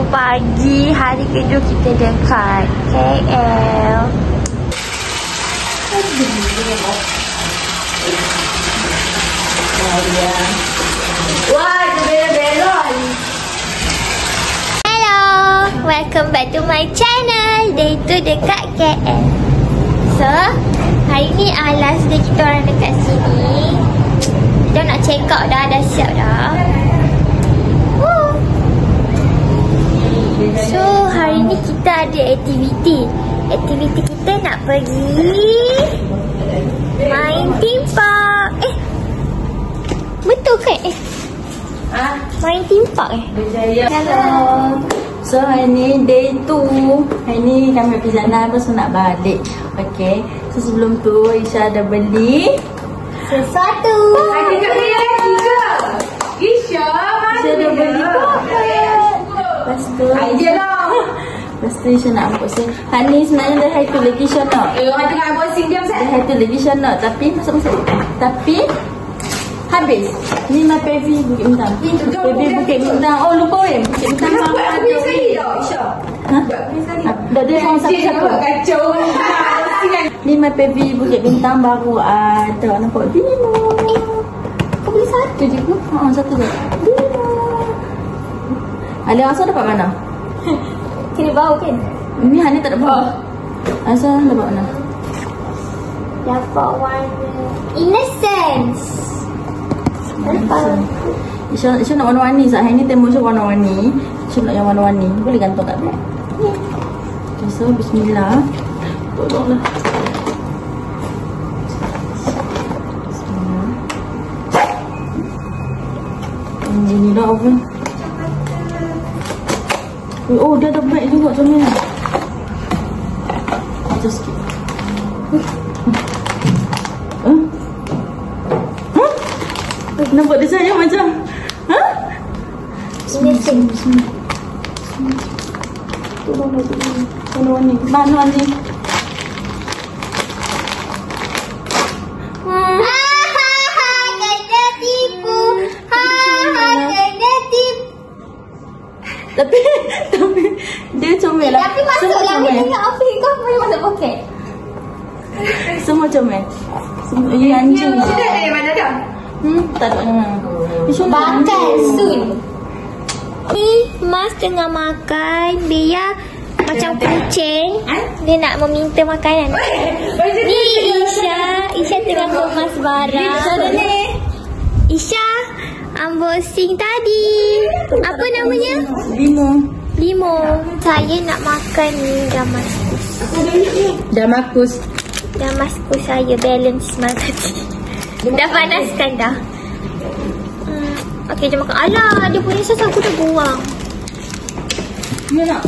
pagi. Hari kedua kita dekat KL. Wah, dia belon. Hello, welcome back to my channel. Day tu dekat KL. So, hari ni last day kita orang dekat sini. Kita nak check out dah siap dah. So, hari ni kita ada aktiviti. Aktiviti kita nak pergi main theme park. Betul ke? Main theme park Berjaya. Hello. So hari ni day 2. Hari ni kami pergi sana, lepas tu nak balik. Okay. So sebelum tu Isha dah beli sesuatu. Ada kat dia juga. Isha dah beli coklat. Lepas tu Idea lah. Lepas tu Isha nak unboxing. Hari ni sebenarnya dah hari tu lagi Isha nak. Orang tengah unboxing dia Dah hari tu lagi Isha nak. Tapi masuk-masuk. Tapi habis. Ni my Pevi Bukit Bintang. Pevi Bukit Bintang. Oh lupa Bukit Bintang. Aku punya sekali dah Isha. Dah dia orang satu-satu. Kacau. Ni my Pevi Bukit Bintang baru ada. Nampak Bimo. Kau beli satu je ke? Satu je. Bimo. Ada asal dapat mana? Kena bau kan? Ni Hani tak ada bawa. Asal dapat mana? Dapat warna Innocence. Isha nak warna-warni. Hari ni tembok Isha warna-warni. Isha nak yang warna-warni. Boleh gantung kat beg. Okay, so bismillah. Tolonglah. Bismillah. Ini dah apa? Oh, dia ada beg juga macam ni. Just sikit. Nampak dia sayang macam Innocence. Tolong lagi. Warna-warni. Warna-warni. Kena tipu. Kena tipu. Tapi dia comel lah. Tapi masuklah ni tengok Afiq. Kau boleh masuk poket. Semua comel. Semua anjing. Sudah dari mana dah? Tak ada. Bakal soon. Ni Mas tengah makan. Bea macam kucing. Dia nak meminta makanan. Ni Isha tengah kemas barang. Isha unboxing tadi. Apa namanya? Limo. Saya nak makan ni Damaskus. Damaskus saya balance malam tadi. Dah panaskan dah. Okey, jom makan. Alah, dia punya sos aku dah buang. Ya nak.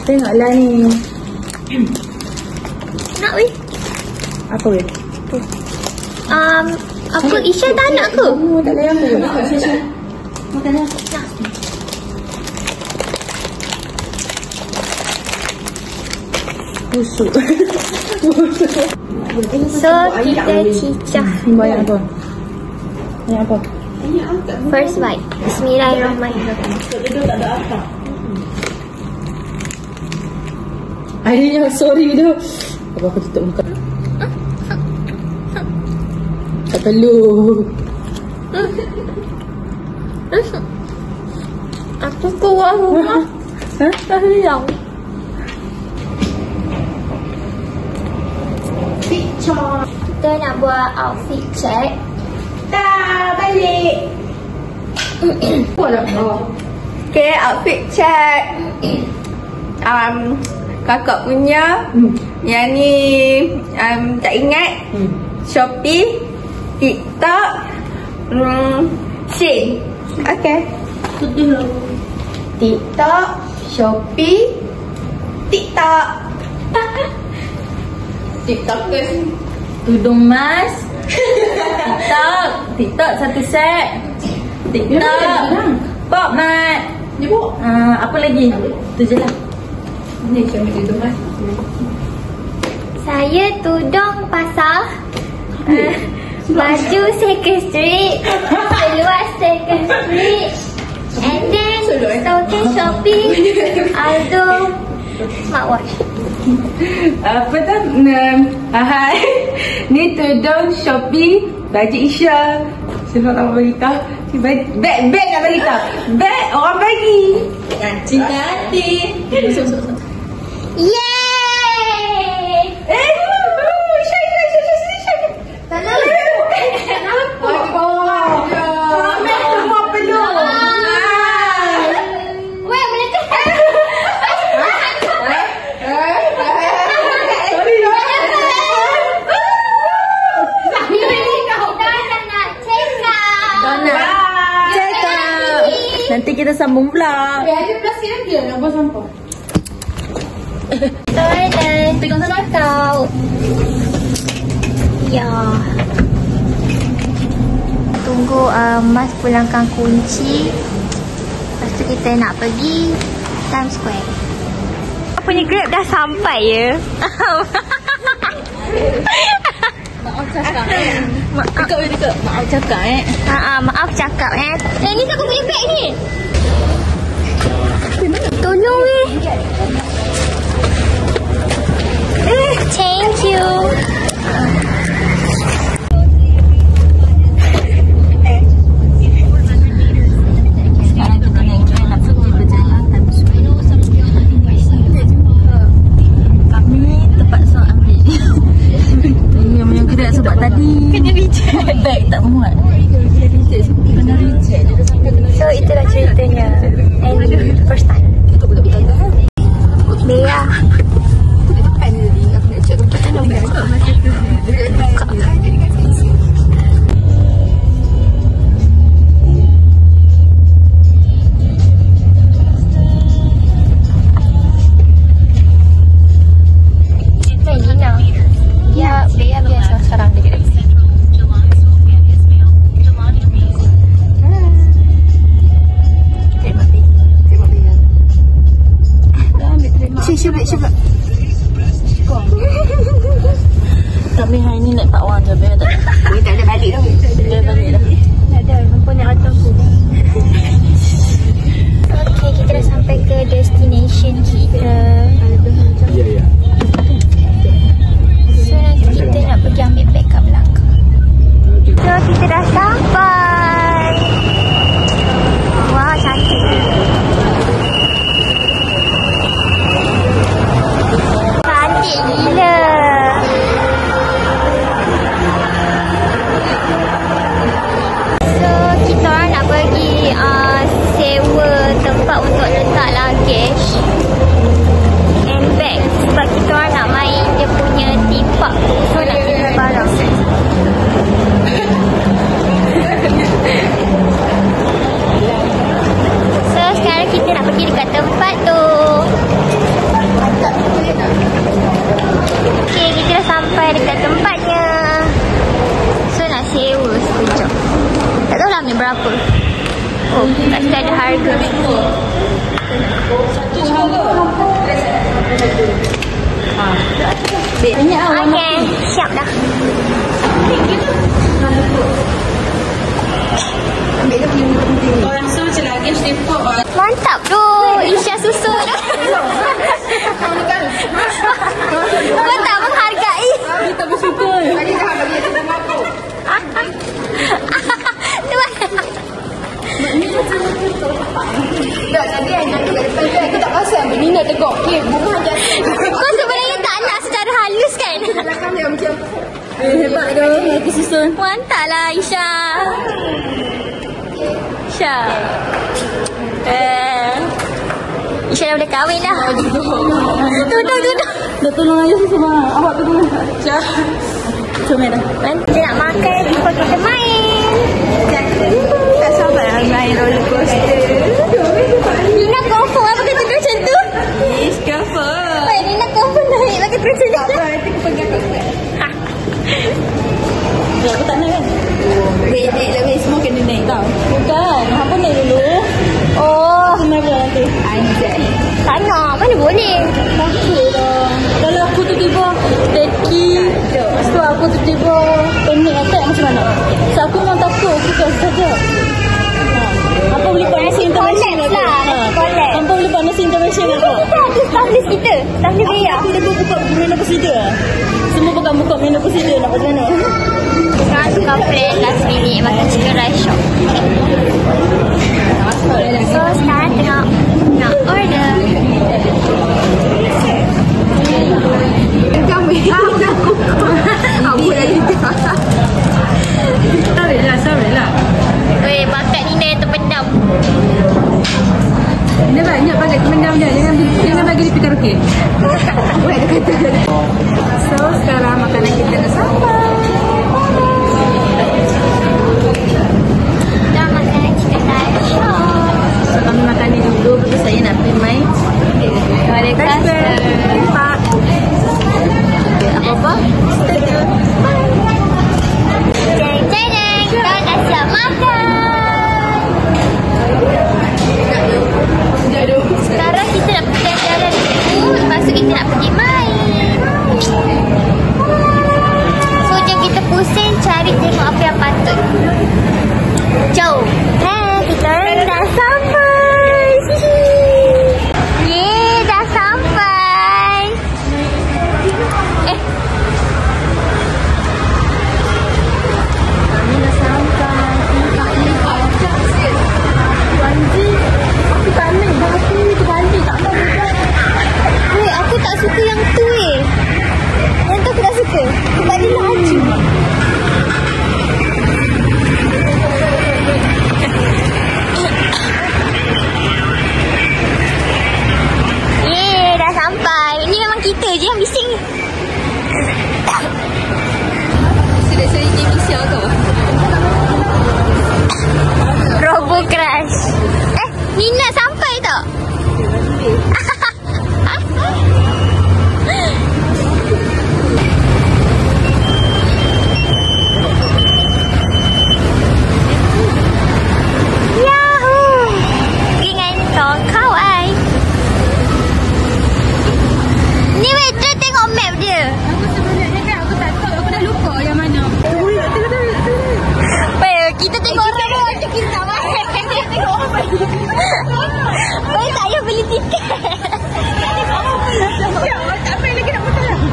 Tengoklah ni. Nak weh? Apa weh? Apa Isha tak nak ke? Tak ada yang pun. Makan dah. Busuk. So, kita cicah. Bayang apa? Bayang apa? First bite. Bismillahirrahmanirrahim. Tak ada apa. Akhirnya sorry dia. Apa aku tutup muka? Tak perlu. Aku keluar rumah. Tak hilang. Kita nak buat outfit check. Dah balik. Okay, outfit check. Kakak punya. Yang ni tak ingat. Shopee, TikTok, Shein. Okay. TikTok, Shopee, TikTok. TikTokers. Tudung mas. TikTok satu set. TikTok. Pop mat. Ni bu. Apa lagi? Tu je lah. Ni macam tudung mas. Saya tudung pasal baju Second Street, seluar Second Street, and then Shopee, Aldo, smartwatch. Apa tu? Hai. Ni tudung Shopee, baju Isha. Sebab nak bagi tahu. Bag nak bagi tahu. Bag orang bagi. Cinta hati. Yeay! Isha. Salah. Semua penuh. Weh, boleh tak? Nanti kita sambung pula. Ada plastik lagi nak buat sampah. Pegang sana kau. Ya. Tunggu Mas pulangkan kunci. Lepas tu kita nak pergi Times Square. Apa ni, Grab dah sampai ya? Maaf cakap dekat. Maaf cakap maaf cakap ni tak aku punya beg ni. Tolong thank you. Sekarang kita naik train nak pergi berjalan Times Square. Kami terpaksa ambil ini yang kedai sebab tadi kena reject. Bag tak muat. Kena reject. So itulah ceritanya. And first time Bea. Ya, Bea biasa sekarang dia. Cuba. Kami hari ni naik Pak Wang je. Biar tak Tak ada balik dah. Biar balik dah. Tak ada, mempunyai ataku. Okay, kita dah sampai ke destination kita. Ya. So nanti kita nak pergi ambil beg kat belakang. So kita dah sampai. Wah, cantik. Cantik gila. So kita orang nak pergi sewa tempat untuk letak luggage and bag. Sebab kita orang nak main dia punya theme park. So nak kena barang. So sekarang kita nak pergi dekat tempat tu. Okay, kita dah sampai dekat tempatnya. So nak sewa sekejap. Tak tahu lah ambil berapa. Oh, kat situ ada harga. Okay, siap dah. Mantap tu. Isha susun. Kau tak menghargai. Kita bersyukur. Tak, tadi anak kat depan tu aku tak pasal ambil Nina tegak. Okay, bunga jatuh. Kau sebenarnya tak nak secara halus kan? Belakang dia macam Hebat tu. Lagi susun. Mantap lah Isha. Isha. Isha dah boleh kahwin dah. Duduk. Dah tolong ayah semua. Awak tolong. Comel dah. Nanti nak makan before kita main. tak sabar nak main roller coaster. Nina confirm apa kata tu macam tu? Yes, cover. Baik, Nina confirm naik pakai terus ni. Tak apa, nanti aku pegang kat sini. Ya, aku tak naik kan? Wait, naik lah. Wait, semua kena naik tau. Bukan. Hampa naik dulu. Oh, Kenapa nanti? Anjay. tak nak. Mana boleh? Takut dah. Kalau aku tiba-tiba teki, lepas tu aku tiba-tiba panic attack macam mana? So aku memang takut. Aku tak saja. Hampa boleh buat nasi international Collapse lah. Collapse. Hampa boleh buat list kita. Tak boleh bayar. Aku dah buka menu prosedur. Semua pegang buka menu prosedur nak macam mana. Sekarang tengah plan last minute makan chicken rice shop. So sekarang tengah nak order. Aku dah tidak. Sorry lah. Weh, bakat Nina yang terpendam. Dia banyak pakai terpendam je. Jangan bagi dia pergi karaoke. So sekarang makanan kita dah sampai. Dah makan chicken rice shop. So kami makan ni dulu. Betul saya nak pergi main. Ada custard. Pak. Apa-apa? Jeng-jeng, kita dah siap makan. Sekarang kita nak pergi jalan dulu. Lepas tu kita nak pergi main. So jom kita pusing cari tengok apa yang patut. Jom. Kita dah sampai. Yeay, dah sampai. Kami dah sampai. Banji. Aku tak naik batu tu banji. Tak mau bukan. Weh, aku tak suka yang tu Yang tu aku tak suka. Sebab dia laju. Yeay, dah sampai. Ni memang kita je yang bising ni. Sudah saya game sial kau. Robo Crash. Nina sampai tak? Yahoo! Dengan kawan-kawan. Ni weh, dia tengok map dia. Aku sebenarnya kan aku tak tahu. Aku dah lupa yang mana. Weh, kita tengok orang macam kita tak main. Kita tengok orang balik. Weh, tak payah beli tiket. Ya, tak payah lagi nak potong.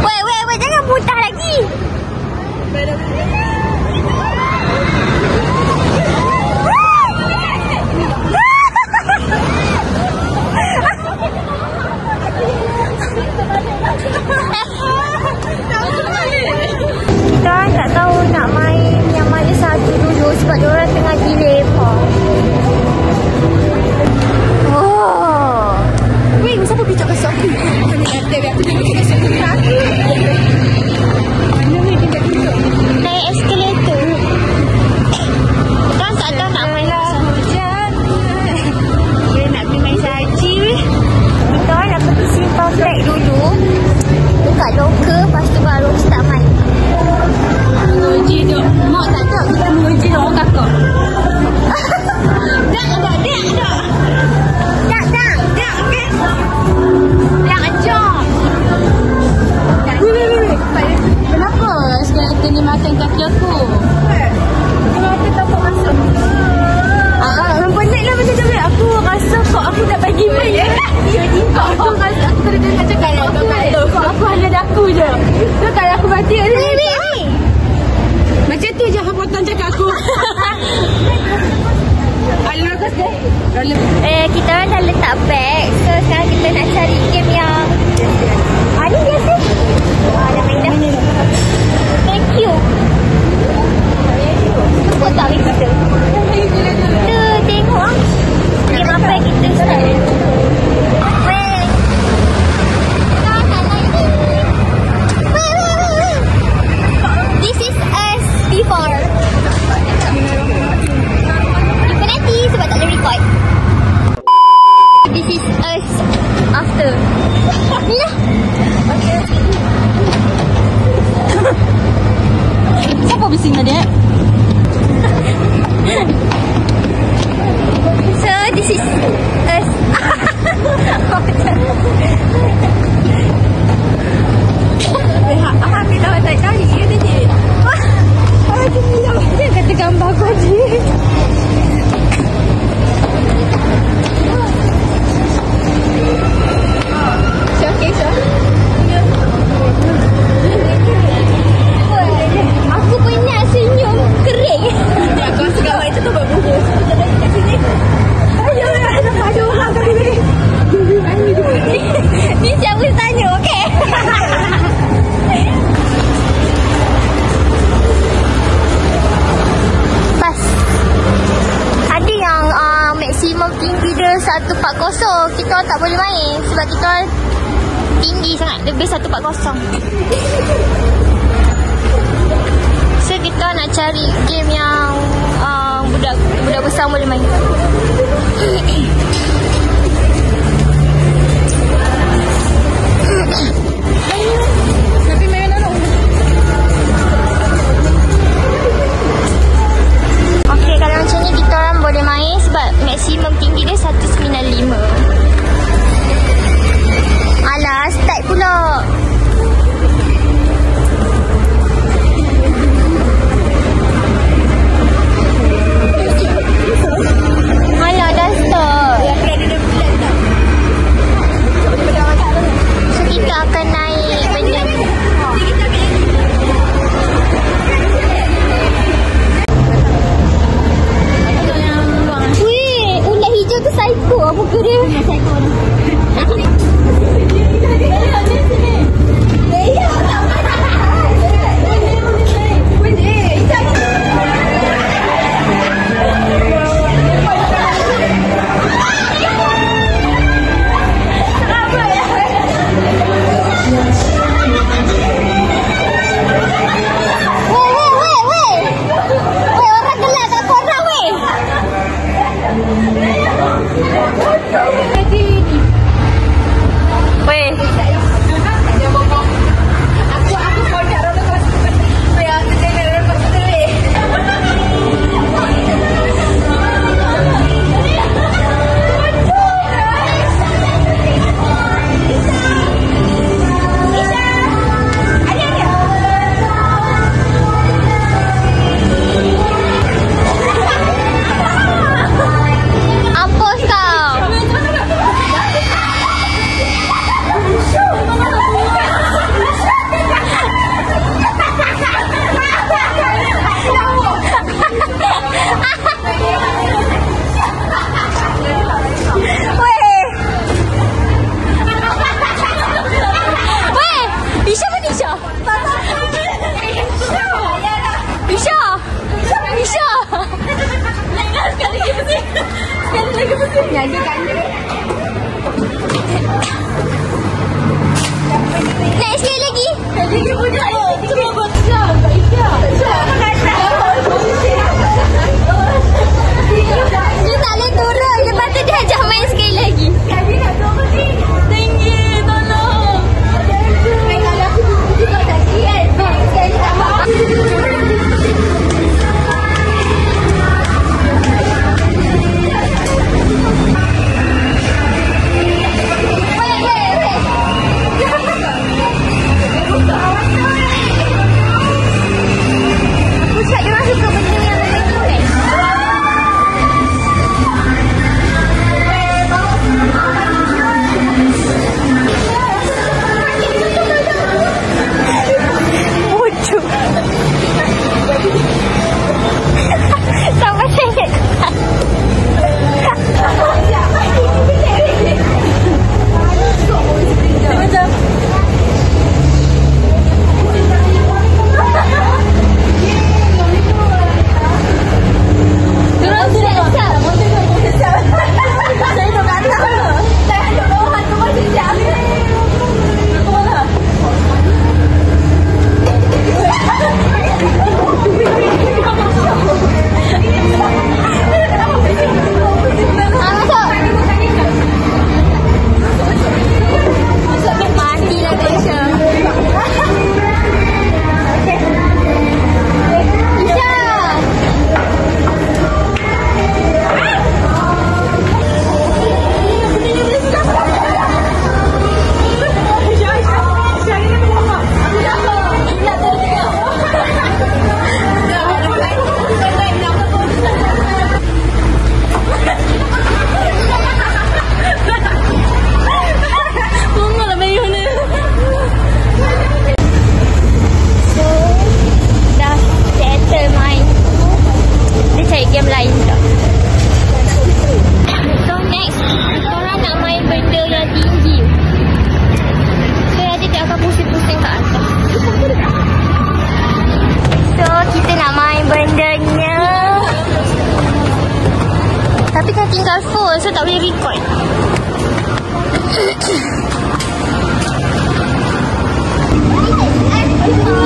Weh, jangan muntah lagi. Kita orang tak tahu nak main yang mana satu dulu sebab diorang tengah delay pun. Oh. Weh, siapa pijak kasut aku? Mana kata aku jangan pijak kasut aku. Mana ni pijak kasut? Naik eskalator. Kita orang tak tahu nak main lah. Hujan. Dia nak pergi main saji weh. Kita orang nak pergi simpan flag dulu. Dekat locker, lepas tu baru start main. Menguji duk. Mak tak tahu kita menguji duk orang kakak. Dak apa? Dak dak. Dak okey. Dak jom. Weh. Kenapa skeleton ni makan kaki aku? Dia makan tapak masuk. Pelik lah macam tu. Aku rasa kok aku tak bagi main. Ya, kok aku rasa aku kena dengar cakap kok aku hanya daku je. Tu kalau aku batik ni. Macam tu je hapatan cakap aku. Kita orang dah letak bag. So sekarang kita nak cari game yang ni biasa. Dah main dah. Thank you. Tepuk tak bagi kita. Kita tengok game apa yang kita start. Weh. This is us before. Jumpa nanti sebab tak ada record. This is us after. Ni lah. Siapa bising tadi? lebih 140. So kita nak cari game yang budak besar boleh main. Okay, kalau macam ni kita orang boleh main sebab maksimum tinggi dia 195. Alah, start pula. Alah, dah start. So, kita akan naik benda. Weh, ulat hijau tu psycho. Apa ke dia? Psycho ni. so tak boleh record. Ah!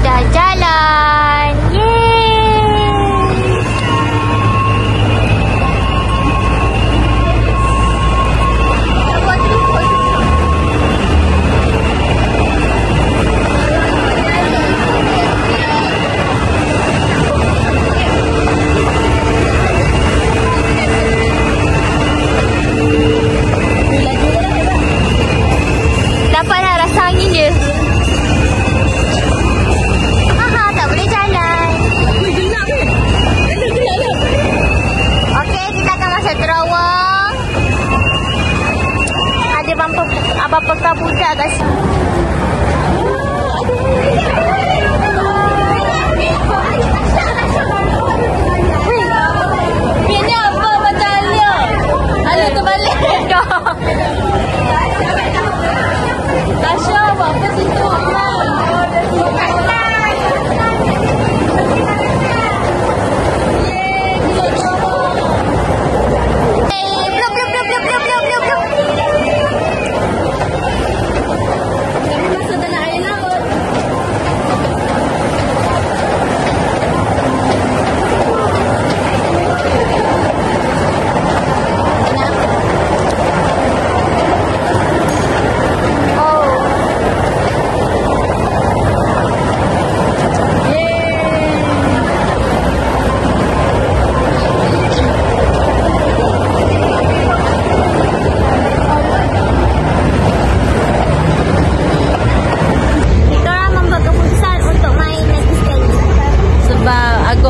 dah jalan. Dapatlah rasa angin dia. Tak boleh jalan. Okey, kita akan masuk terowong. Ada bumper budak kat sini. Ini apa batalnya? Ada terbalik. Tasha, apa situ?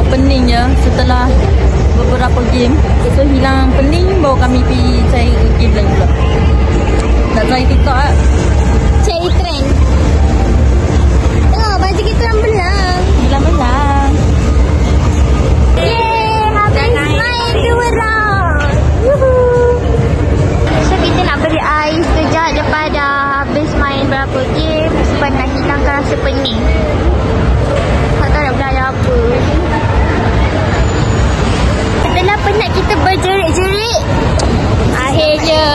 Peningnya setelah beberapa game, so hilang pening, baru kami pergi cari game lain pula. Tak try TikTok lah. Cari trend. Tengok baju kita belang. Belang-belang. Yeay, habis main 2 round. Woohoo. So kita nak beli ais sekejap lepas dah habis main berapa game, sebab nak hilangkan rasa pening. Tak tahu nak belajar apa. Setelah penat kita berjerit-jerit, akhirnya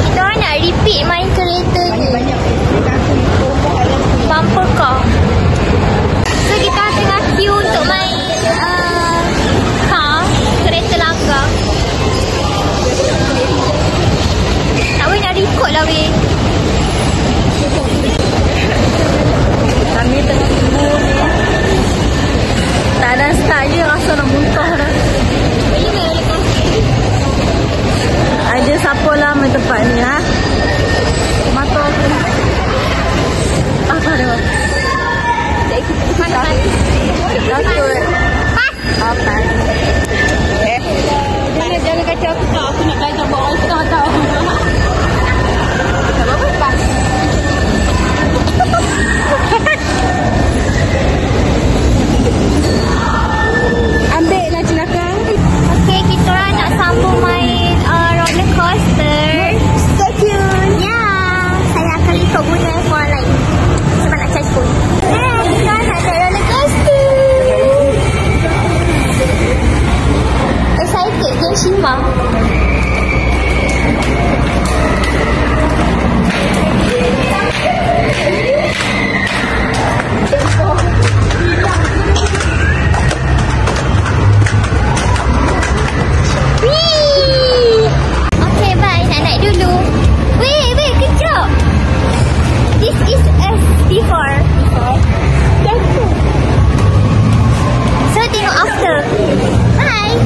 kita orang nak repeat main kereta ni. Bumper car. So kita tengah queue untuk main car, kereta langgar. Tak boleh nak record lah weh. Kami tengah tunggu ni. Tak ada start je, rasa nak muntah dah. Ada siapa lah main tempat ni ha? Mata aku. Apa dia? Takut. Apa? Jangan kacau aku tak. Aku nak belajar bawa altar tau. Tak apa-apa. Ambil lah celaka. Okay, kita orang nak sambung main roller coaster. Stay tune. Ya, saya akan ikut guna F1 lain sebab nak charge phone. Kita nak naik roller coaster. Excited Genshima. Okay, bye. Nak naik dulu. Wait, kejap. This is us before. So, tengok after. Bye.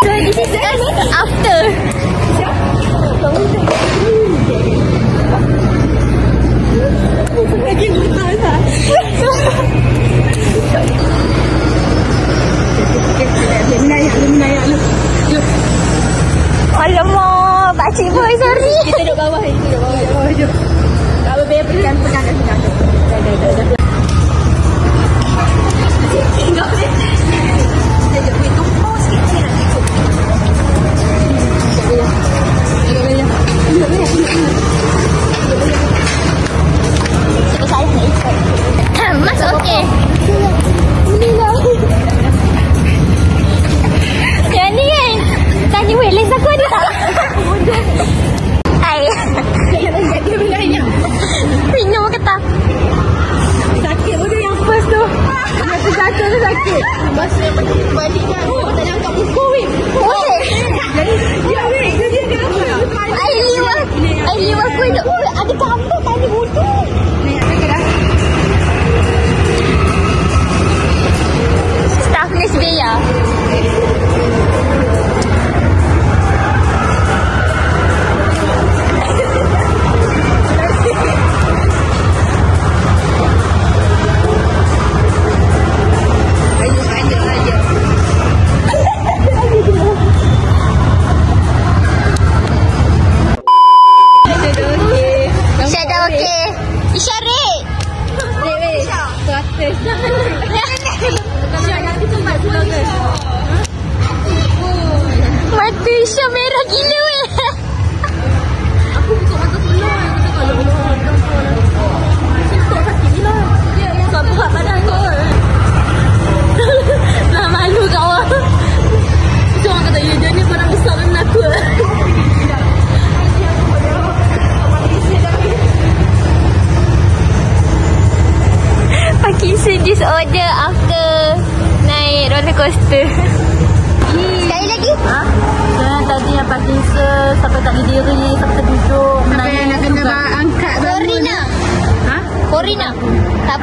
So, this is us after. Lagi lupa tak? Menayak. Alamak, pakcik boy, sorry. Kita duduk bawah. Jom. Tak apa, biar pegang kat sini. Dah. Tinggal ni. Sekejap, wait. Tumpau sikit. Saya nak ikut. Sekejap. Saya nak ikut. Mas okey. Ini lah. Yang ni kan. Tanya wait, lens aku ada tak?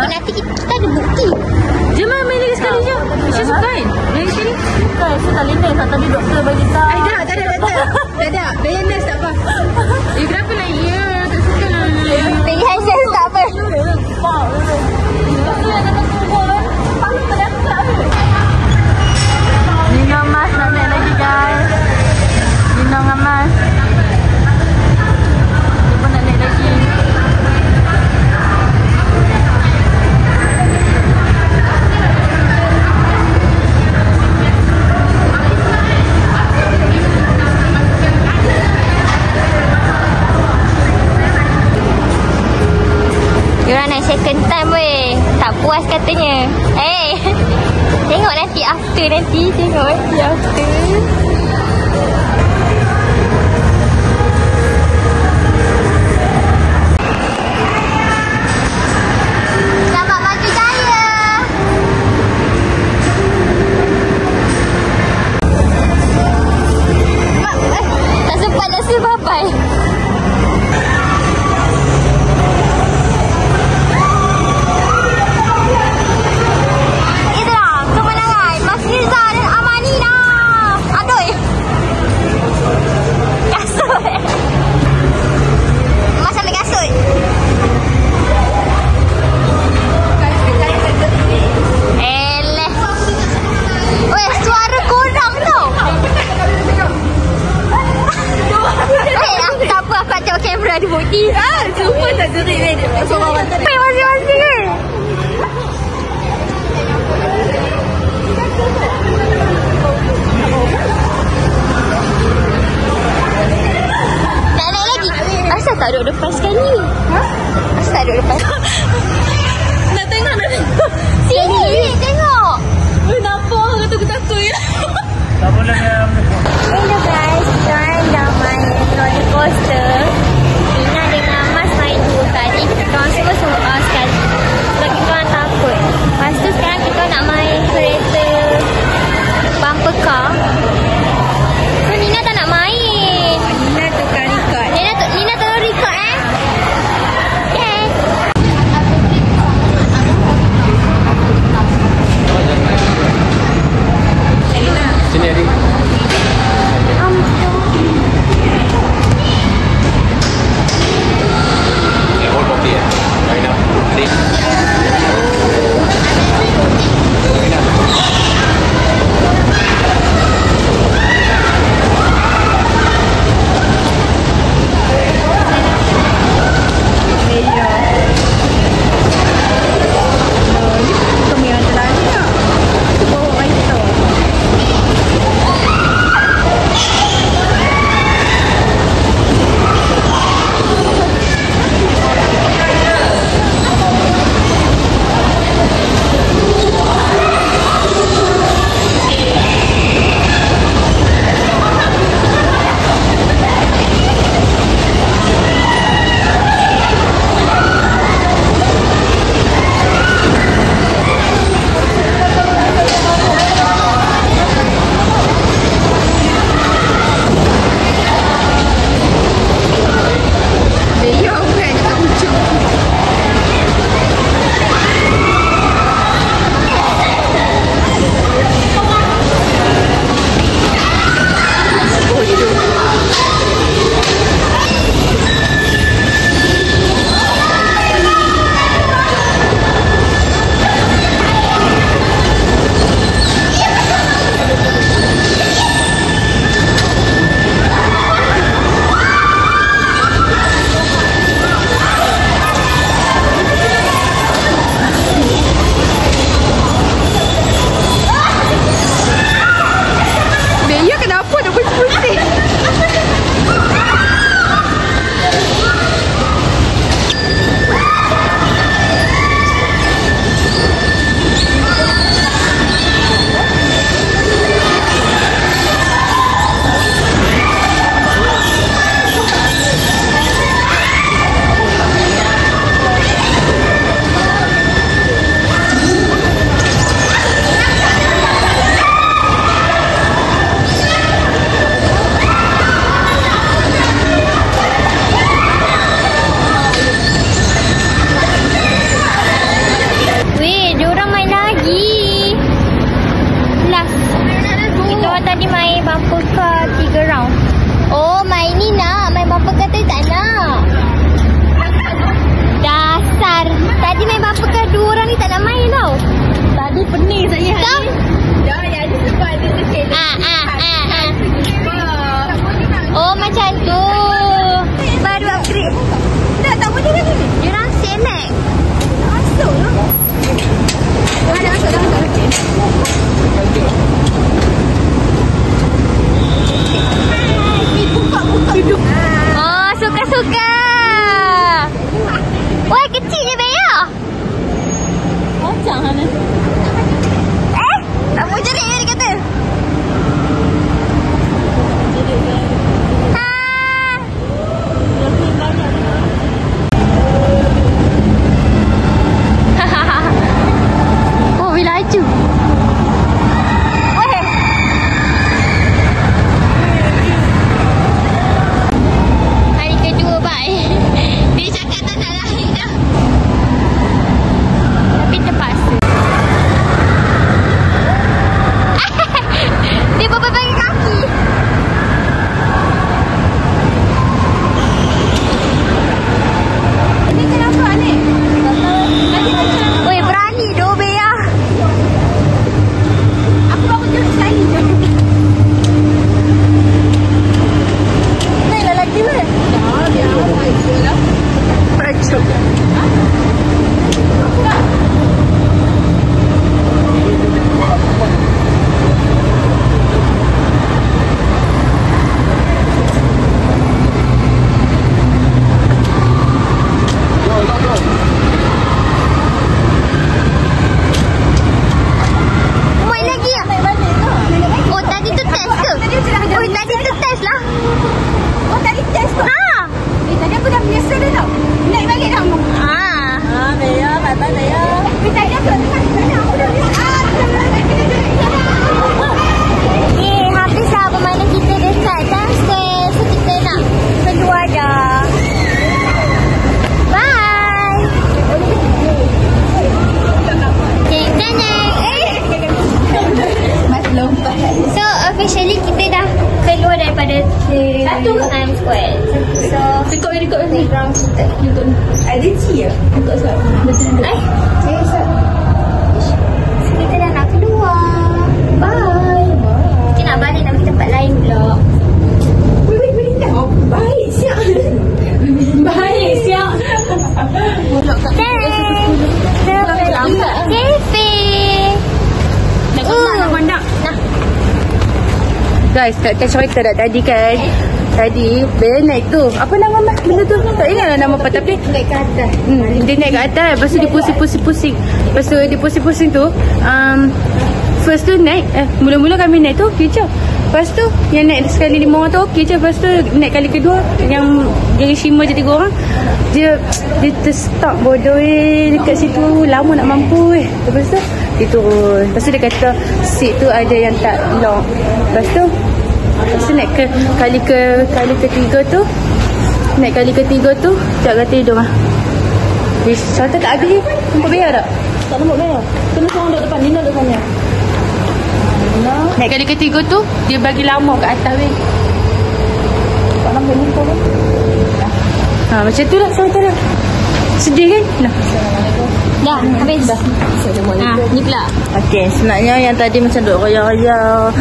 Apa nanti kita ada bukti. Jom main lagi sekali je. Aisyah suka kan? Main sekali. Suka. Saya tak lines lah. Tadi doktor bagi tahu. Tak ada. Bayar nurse tak apa. Kenapa lah? Ya, tak suka lah. Pilihan saya tak apa. Nino Mas nak naik lagi guys. Nino dengan Mas. Dia pun nak naik lagi. Diorang naik second time weh. Tak puas katanya. Tengok nanti after nanti. Tengok nanti after. Selamat maju jaya. Tak sempat nak bye-bye. Ada bukti. Cuma tak jerit ni. Masing-masing ke? Nak naik lagi? Asal tak duduk depan sekali? Asal tak duduk depan? Nak tengok. Sini, tengok. Nampak aku takut ya. Tak boleh yang... Hello guys, kita dah main roller coaster. Ina dengan Mas main 2 kali. Korang semua sekali. Sebab kita orang takut. Lepas tu sekarang kita nak main kereta bumper car. So Nina tak nak main. Nina tukar record. Nina tolong record Okay. naik. Masuk lah. Dah masuk. Oh, suka-suka. Wah, kecilnya Bea. Macam mana? Tak mau jerit dia kata. Oh, bila laju. Hari kedua baik. Dia cakap tak nak lari dah. Tapi terpaksa. Dia berbagi kaki. Ini kenapa ni? Oi, berani doh Bea. Aku baru tengok sekali je. Naiklah lagi weh. Biar baik je lah. Macam. Main lagi ah? Oh, tadi tu test ke? Oh, tadi tu test lah. Oh, tadi test tu. Ha. Tadi aku dah biasa dah tau. Naik balik dah. Ha. Bea, bye-bye Bea. Tadi aku dah biasa. Aku dah biasa. Habislah permainan kita dekat downstairs. So, kita nak keluar dah. Bye. Ceng, ceng, Masih lompat. So, officially kita dah keluar daripada Times Square. So, Rekod ni. playground kita. Ada ci ya? Rekod sebab. Saya so, kita dah nak keluar. Bye. Kita nak balik nak pergi tempat lain pula. Boleh tak? Baik siap. Baik siap. Cafe. Nak mandang. Nah. Guys, tak cerita dah tadi kan. Tadi Bea naik tu. Apa nama benda tu? Tak ingat lah nama apa tapi Naik ke atas. dia naik kat atas. Lepas tu dia pusing-pusing. Lepas tu dia pusing-pusing tu first tu naik mula-mula kami naik tu okey je. Lepas tu yang naik sekali 5 orang tu okey je. Lepas tu naik kali kedua yang Shima je 3 orang. Dia terstuck bodoh dekat situ. Lama nak mampu Lepas tu dia turun. Lepas tu dia kata seat tu ada yang tak lock. Lepas tu naik ke kali ketiga tu. Naik kali ketiga tu tak kata hidung lah. Syarta tak habis. Nampak Bea tak? Tak nampak Bea. Kena seorang duduk depan. Nina duduk depannya. Naik kali ketiga tu dia bagi lama kat atas weh. Tak nampak ni kau. Macam tu lah Syarta dah. Sedih kan? Nah. Dah, habis. Ni pula. Okey, sebenarnya yang tadi macam duk royak-royak,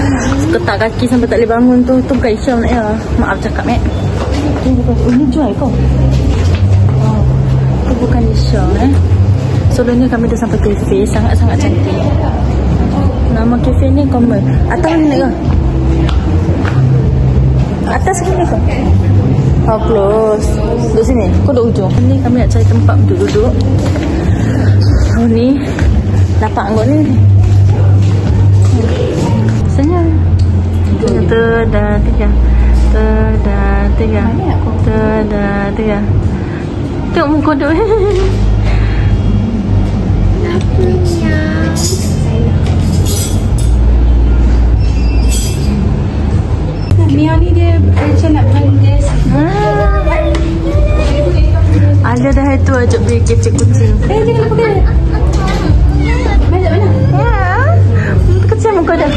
ketak kaki sampai tak boleh bangun tu bukan Isya nak ya. Maaf cakap ini Joy kau. Tu bukan Isya Sebelumnya kami dah sampai kafe, sangat-sangat cantik. Nama kafe ni Common. Atas mana nak ke? Atas sini ke? Oh, close. Duduk sini. Kau duduk ujung. Ni kami nak cari tempat untuk duduk. Oh ni lapak kot ni. Senyum. Terdah tiga. Tengok muka duk. Mia ni dia macam nak berangkas. Ada dah itu ajak pergi kecil kucing. Jangan lupa ke? Banyak mana? Ya. Kecil muka dah.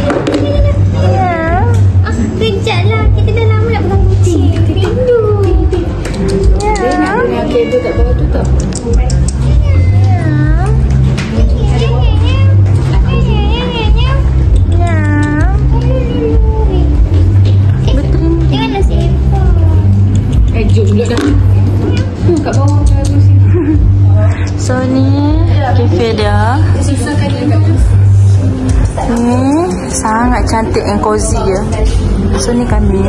Ya. Kejaplah. Kita dah lama nak pegang kucing. Rindu. Dia nak punya kabel kat bawah tu tak? Jom duduk dah. Kat bawah kat kursi. sangat cantik and cozy ya. So ni kami.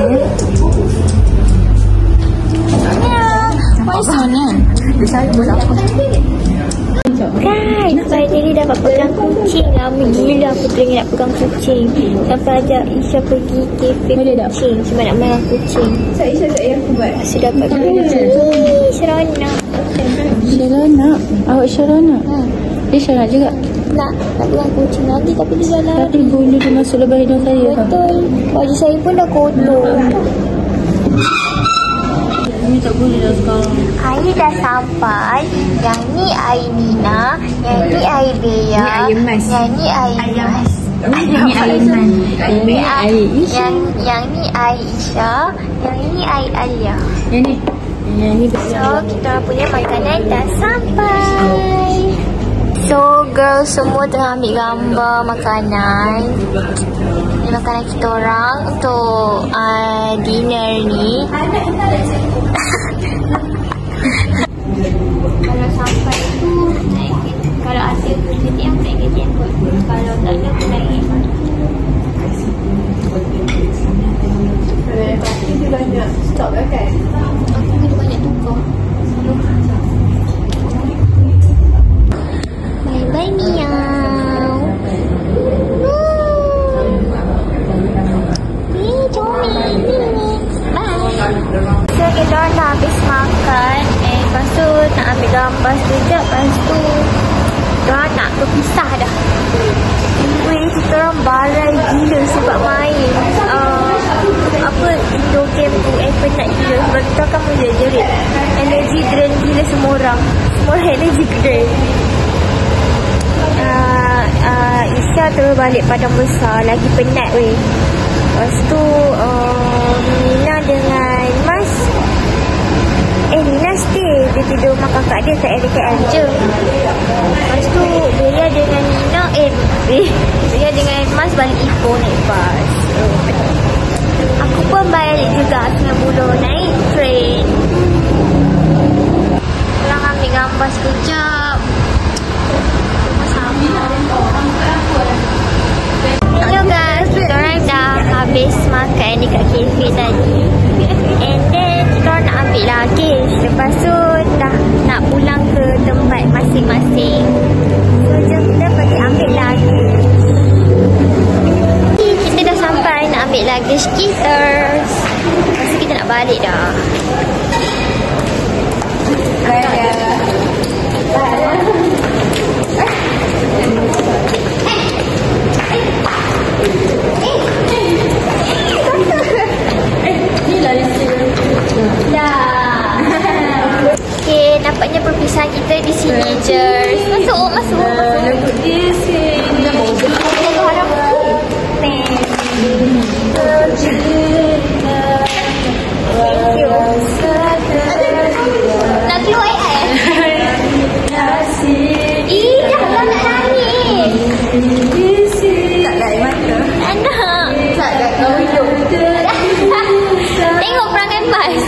Mana? Dia cari pun apa? Guys, finally dapat pegang kucing. Lama gila aku teringin nak pegang kucing. Sampai ajak Isha pergi kafe kucing sebab nak main kucing. Isha tak yang aku buat. Sudah dapat pegang kucing. Seronok. Seronok. Awak seronok? Dia seronok juga. Nak pegang kucing lagi tapi dia jalan. Tapi bulu dia masuk lebah hidung saya. Betul. Baju saya pun dah kotor. Ni tak boleh dah sekarang. Air dah sampai. Yang ni air Nina, yang ni air Bea, Ni air Mas. yang ni air Mas. Ni air Man. Ini air Isha. Yang ni air Isha, yang ini air Alia. Yang ni. Yang ni So kita punya makanan dah sampai. So girls semua tengah ambil gambar makanan. Ini makanan kita orang untuk dinner ni. Kalau sampai tu naik kereta. Kalau ada kereta yang naik kereta yang kot. Kalau tak ada aku naik. Pasti dia banyak stok kan? Aku kena banyak tukar. Bye bye meow. So kita orang dah habis makan. Lepas tu nak ambil gambar sekejap. Lepas tu kita orang nak berpisah dah. Anyway, kita orang barai gila sebab main indoor game tu. Penat gila sebab kita akan menjerit. Energy drain gila semua orang. Semua energy drain. Isha terus balik Padang Besar. Lagi penat weh. Lepas tu Nina dengan Mas Nina stay. Dia tidur rumah kakak dia kat LKL je. Lepas tu Bea dengan Nina Bea dengan Mas balik Ipoh naik bas. Aku pun balik juga Sungai Buloh naik train. Pulang ambil gambar sekejap. Hello guys, kita orang dah habis makan dekat kafe tadi. And then kita orang nak ambil luggage. Lepas tu dah nak pulang ke tempat masing-masing. So jom kita pergi ambil luggage. Kita dah sampai nak ambil luggage kita. Lepas tu kita nak balik dah. Okay, nampaknya perpisahan kita di sini je. Masuk. Lagu dia sini. Aku harap thank you. Nak keluar air? Jangan nak nangis. Tak ada air mata. Anak. Tak ada kau hidup. Tengok perangai Mas.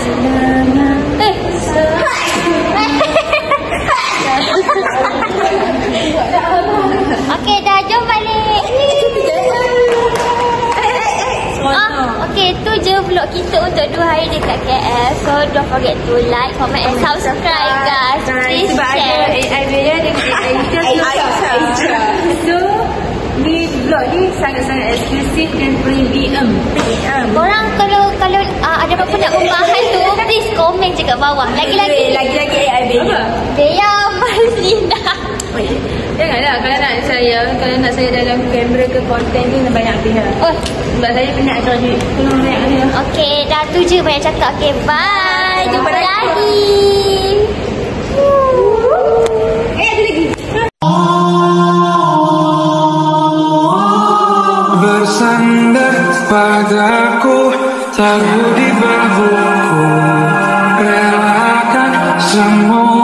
Okey dah, jom balik. Okey, tu je vlog kita untuk 2 hari dekat KL. So don't forget to like, comment and subscribe guys. Please Sebab ada share. AI Bea dengan Aisha. So ni vlog ni sangat-sangat eksklusif dan premium. Korang kalau ada apa-apa nak membahas tu, please komen je kat bawah. Lagi-lagi AI Bea. Bea Malina. Janganlah kalau nak saya dalam kamera ke konten tu banyak pihak. Sebab saya penat ajar duit. Tolong banyak dia. Okey, dah tu je banyak cakap. Okey, bye. Jumpa lagi. Ada lagi. Bersandar padaku, teguh di bahuku, relakan semua